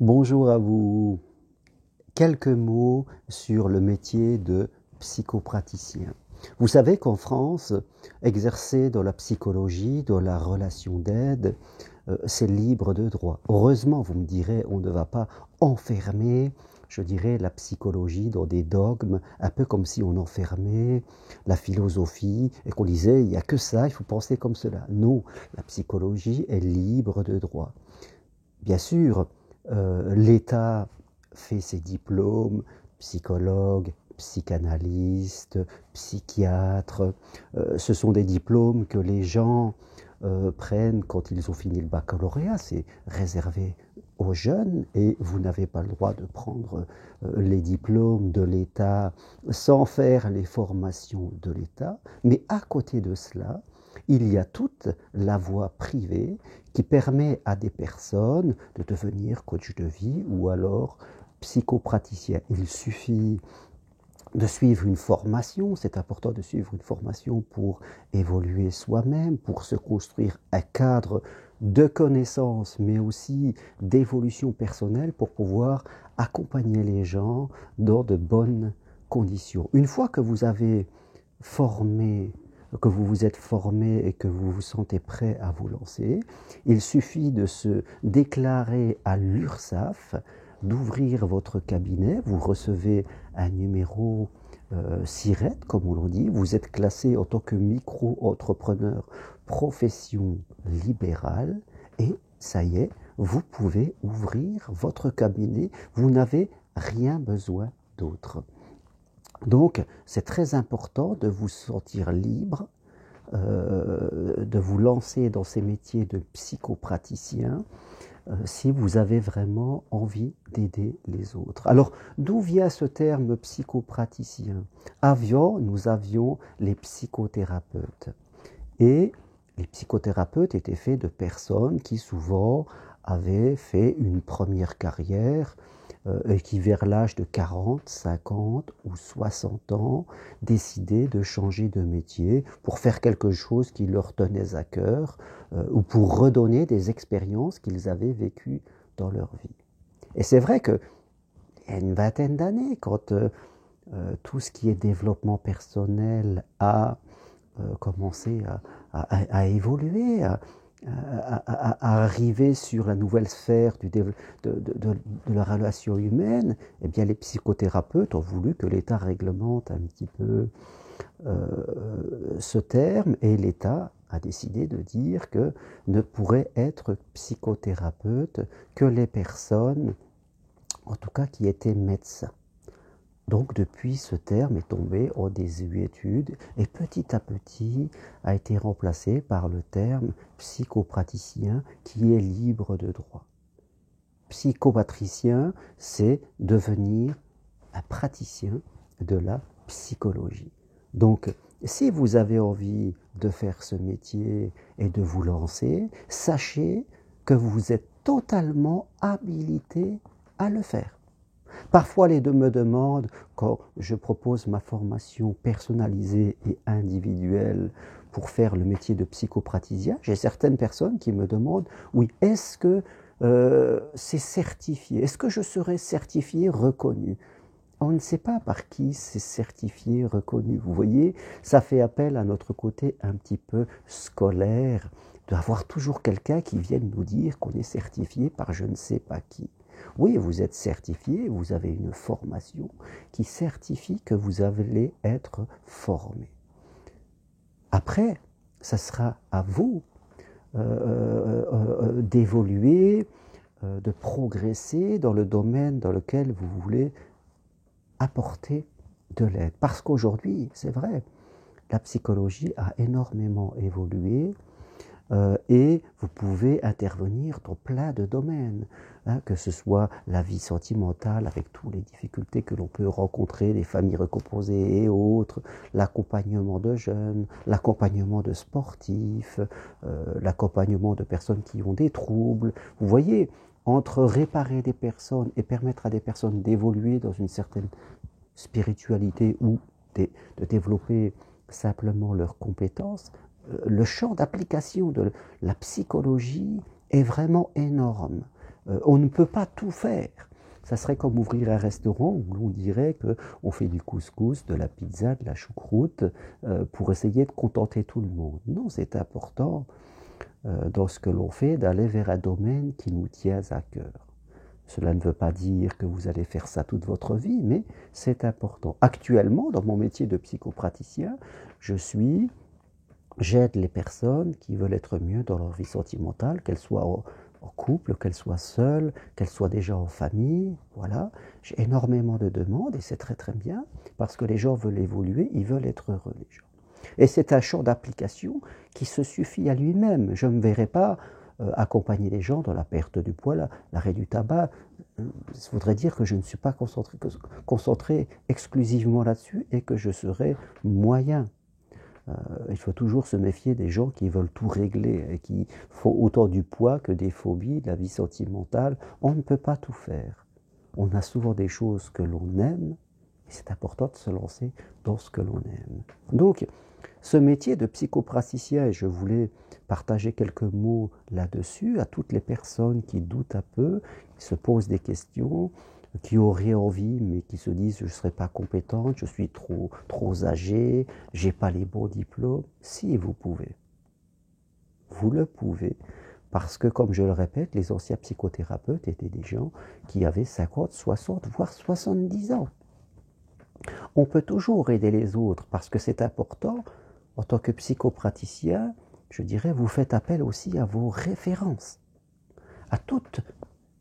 Bonjour à vous. Quelques mots sur le métier de psychopraticien. Vous savez qu'en France, exercer dans la psychologie, dans la relation d'aide, c'est libre de droit. Heureusement, vous me direz, on ne va pas enfermer, je dirais, la psychologie dans des dogmes, un peu comme si on enfermait la philosophie et qu'on disait, il n'y a que ça, il faut penser comme cela. Non, la psychologie est libre de droit. Bien sûr, l'État fait ses diplômes, psychologue, psychanalyste, psychiatre. Ce sont des diplômes que les gens prennent quand ils ont fini le baccalauréat. C'est réservé aux jeunes et vous n'avez pas le droit de prendre les diplômes de l'État sans faire les formations de l'État. Mais à côté de cela, il y a toute la voie privée qui permet à des personnes de devenir coach de vie ou alors psychopraticien. Il suffit de suivre une formation, c'est important de suivre une formation pour évoluer soi-même, pour se construire un cadre de connaissances, mais aussi d'évolution personnelle pour pouvoir accompagner les gens dans de bonnes conditions. Une fois que vous avez formé, que vous vous êtes formé et que vous vous sentez prêt à vous lancer, il suffit de se déclarer à l'URSSAF, d'ouvrir votre cabinet, vous recevez un numéro SIRET, comme on le dit, vous êtes classé en tant que micro-entrepreneur profession libérale et ça y est, vous pouvez ouvrir votre cabinet, vous n'avez rien besoin d'autre. Donc, c'est très important de vous sentir libre, de vous lancer dans ces métiers de psychopraticien si vous avez vraiment envie d'aider les autres. Alors, d'où vient ce terme psychopraticien ? Nous avions les psychothérapeutes. Et les psychothérapeutes étaient faits de personnes qui souvent avaient fait une première carrière et qui vers l'âge de 40, 50 ou 60 ans décidaient de changer de métier pour faire quelque chose qui leur tenait à cœur ou pour redonner des expériences qu'ils avaient vécues dans leur vie. Et c'est vrai qu'il y a une vingtaine d'années, quand tout ce qui est développement personnel a commencé à évoluer, à arriver sur la nouvelle sphère de la relation humaine, eh bien les psychothérapeutes ont voulu que l'État réglemente un petit peu ce terme et l'État a décidé de dire que ne pourraient être psychothérapeutes que les personnes, en tout cas qui étaient médecins. Donc depuis, ce terme est tombé en désuétude et petit à petit a été remplacé par le terme psychopraticien qui est libre de droit. Psychopatricien, c'est devenir un praticien de la psychologie. Donc, si vous avez envie de faire ce métier et de vous lancer, sachez que vous êtes totalement habilité à le faire. Parfois, les deux me demandent, quand je propose ma formation personnalisée et individuelle pour faire le métier de psychopraticien, j'ai certaines personnes qui me demandent, oui, est-ce que c'est certifié? Est-ce que je serai certifié, reconnu? On ne sait pas par qui c'est certifié, reconnu. Vous voyez, ça fait appel à notre côté un petit peu scolaire, d'avoir toujours quelqu'un qui vienne nous dire qu'on est certifié par je ne sais pas qui. Oui, vous êtes certifié, vous avez une formation qui certifie que vous allez être formé. Après, ça sera à vous d'évoluer, de progresser dans le domaine dans lequel vous voulez apporter de l'aide. Parce qu'aujourd'hui, c'est vrai, la psychologie a énormément évolué et vous pouvez intervenir dans plein de domaines, que ce soit la vie sentimentale avec toutes les difficultés que l'on peut rencontrer, les familles recomposées et autres, l'accompagnement de jeunes, l'accompagnement de sportifs, l'accompagnement de personnes qui ont des troubles. Vous voyez, entre réparer des personnes et permettre à des personnes d'évoluer dans une certaine spiritualité ou de développer simplement leurs compétences, le champ d'application de la psychologie est vraiment énorme. On ne peut pas tout faire. Ça serait comme ouvrir un restaurant où l'on dirait qu'on fait du couscous, de la pizza, de la choucroute pour essayer de contenter tout le monde. Non, c'est important dans ce que l'on fait d'aller vers un domaine qui nous tient à cœur. Cela ne veut pas dire que vous allez faire ça toute votre vie, mais c'est important. Actuellement, dans mon métier de psychopraticien, j'aide les personnes qui veulent être mieux dans leur vie sentimentale, qu'elles soient en couple, qu'elles soient seules, qu'elles soient déjà en famille. Voilà, j'ai énormément de demandes et c'est très très bien parce que les gens veulent évoluer, ils veulent être heureux les gens. Et c'est un champ d'application qui se suffit à lui-même. Je ne me verrai pas accompagner les gens dans la perte du poids, l'arrêt du tabac. Ça voudrait dire que je ne suis pas concentré exclusivement là-dessus et que je serai moyen. Il faut toujours se méfier des gens qui veulent tout régler et qui font autant du poids que des phobies, de la vie sentimentale. On ne peut pas tout faire. On a souvent des choses que l'on aime et c'est important de se lancer dans ce que l'on aime. Donc, ce métier de psychopraticien, et je voulais partager quelques mots là-dessus à toutes les personnes qui doutent un peu, qui se posent des questions, qui auraient envie mais qui se disent je ne serai pas compétente, je suis trop âgée, je n'ai pas les bons diplômes. Si vous pouvez, vous le pouvez, parce que comme je le répète, les anciens psychothérapeutes étaient des gens qui avaient 50, 60, voire 70 ans. On peut toujours aider les autres parce que c'est important. En tant que psychopraticien, je dirais, vous faites appel aussi à vos références, à toutes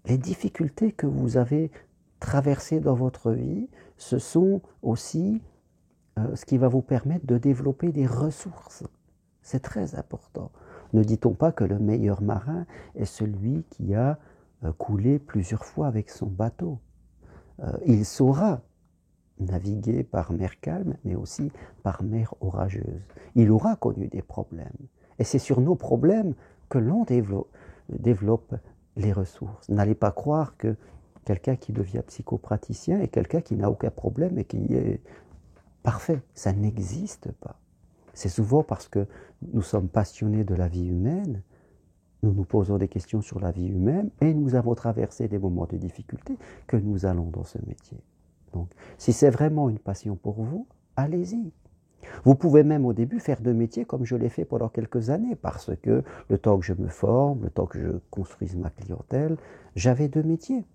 les difficultés que vous avez traversées dans votre vie. Ce sont aussi ce qui va vous permettre de développer des ressources. C'est très important. Ne dit-on pas que le meilleur marin est celui qui a coulé plusieurs fois avec son bateau? Il saura naviguer par mer calme, mais aussi par mer orageuse. Il aura connu des problèmes. Et c'est sur nos problèmes que l'on développe les ressources. N'allez pas croire que quelqu'un qui devient psychopraticien est quelqu'un qui n'a aucun problème et qui est parfait. Ça n'existe pas. C'est souvent parce que nous sommes passionnés de la vie humaine, nous nous posons des questions sur la vie humaine et nous avons traversé des moments de difficulté que nous allons dans ce métier. Donc, si c'est vraiment une passion pour vous, allez-y. Vous pouvez même au début faire deux métiers comme je l'ai fait pendant quelques années, parce que le temps que je me forme, le temps que je construise ma clientèle, j'avais deux métiers.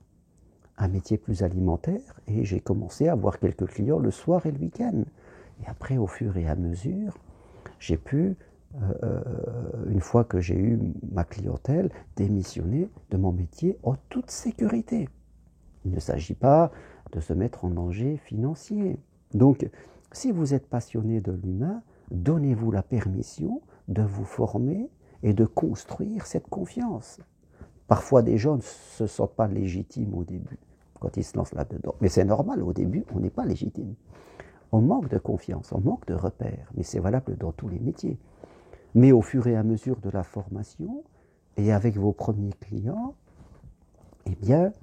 Un métier plus alimentaire, et j'ai commencé à avoir quelques clients le soir et le week-end. Et après, au fur et à mesure, j'ai pu, une fois que j'ai eu ma clientèle, démissionner de mon métier en toute sécurité. Il ne s'agit pas de se mettre en danger financier. Donc, si vous êtes passionné de l'humain, donnez-vous la permission de vous former et de construire cette confiance. Parfois, des gens ne se sentent pas légitimes au début, quand ils se lancent là-dedans. Mais c'est normal, au début, on n'est pas légitime. On manque de confiance, on manque de repères, mais c'est valable dans tous les métiers. Mais au fur et à mesure de la formation, et avec vos premiers clients, eh bien,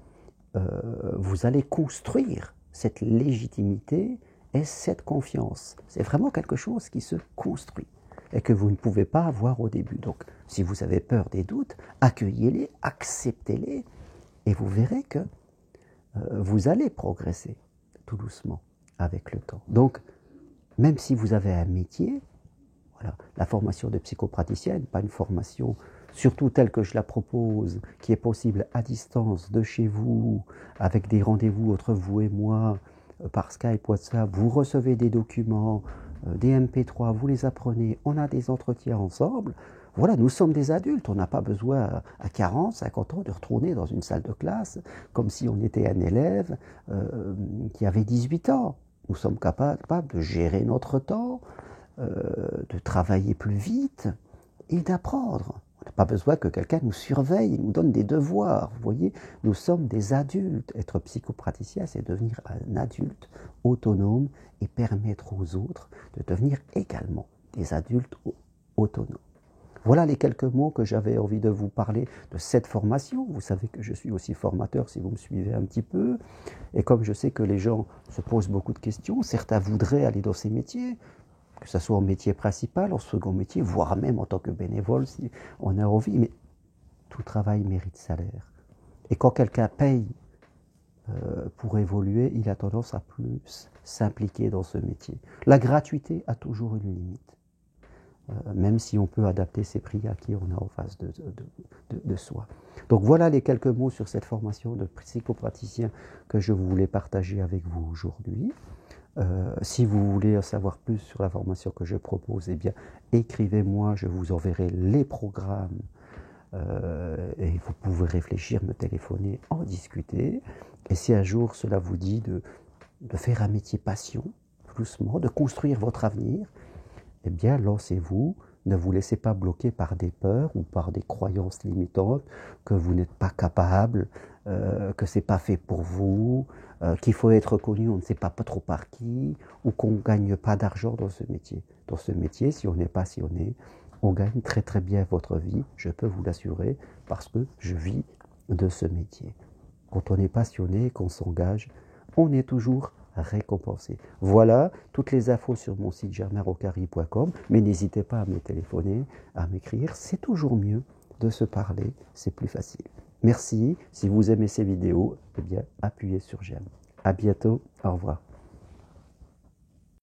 vous allez construire cette légitimité et cette confiance. C'est vraiment quelque chose qui se construit et que vous ne pouvez pas avoir au début. Donc, si vous avez peur des doutes, accueillez-les, acceptez-les et vous verrez que vous allez progresser tout doucement avec le temps. Donc, même si vous avez un métier, voilà, la formation de psychopraticien n'est pas une formation surtout telle que je la propose, qui est possible à distance de chez vous, avec des rendez-vous entre vous et moi, par Skype, WhatsApp, vous recevez des documents, des MP3, vous les apprenez, on a des entretiens ensemble. Voilà, nous sommes des adultes, on n'a pas besoin à 40, 50 ans de retourner dans une salle de classe comme si on était un élève qui avait 18 ans. Nous sommes capables de gérer notre temps, de travailler plus vite et d'apprendre. On n'a pas besoin que quelqu'un nous surveille, nous donne des devoirs. Vous voyez, nous sommes des adultes. Être psychopraticien, c'est devenir un adulte autonome et permettre aux autres de devenir également des adultes autonomes. Voilà les quelques mots que j'avais envie de vous parler de cette formation. Vous savez que je suis aussi formateur si vous me suivez un petit peu. Et comme je sais que les gens se posent beaucoup de questions, certains voudraient aller dans ces métiers, que ce soit en métier principal, en second métier, voire même en tant que bénévole si on a envie. Mais tout travail mérite salaire. Et quand quelqu'un paye pour évoluer, il a tendance à plus s'impliquer dans ce métier. La gratuité a toujours une limite, même si on peut adapter ses prix à qui on a en face de soi. Donc voilà les quelques mots sur cette formation de psychopraticien que je voulais partager avec vous aujourd'hui. Si vous voulez en savoir plus sur la formation que je propose, eh bien, écrivez-moi, je vous enverrai les programmes et vous pouvez réfléchir, me téléphoner, en discuter. Et si un jour cela vous dit de faire un métier passion, doucement, de construire votre avenir, eh bien, lancez-vous. Ne vous laissez pas bloquer par des peurs ou par des croyances limitantes, que vous n'êtes pas capable, que c'est pas fait pour vous, qu'il faut être reconnu, on ne sait pas trop par qui, ou qu'on ne gagne pas d'argent dans ce métier. Dans ce métier, si on est passionné, on gagne très très bien votre vie, je peux vous l'assurer, parce que je vis de ce métier. Quand on est passionné, qu'on s'engage, on est toujours récompensé. Voilà toutes les infos sur mon site germainrocari.com, mais n'hésitez pas à me téléphoner, à m'écrire, c'est toujours mieux de se parler, c'est plus facile. Merci, si vous aimez ces vidéos, eh bien appuyez sur j'aime. À bientôt, au revoir.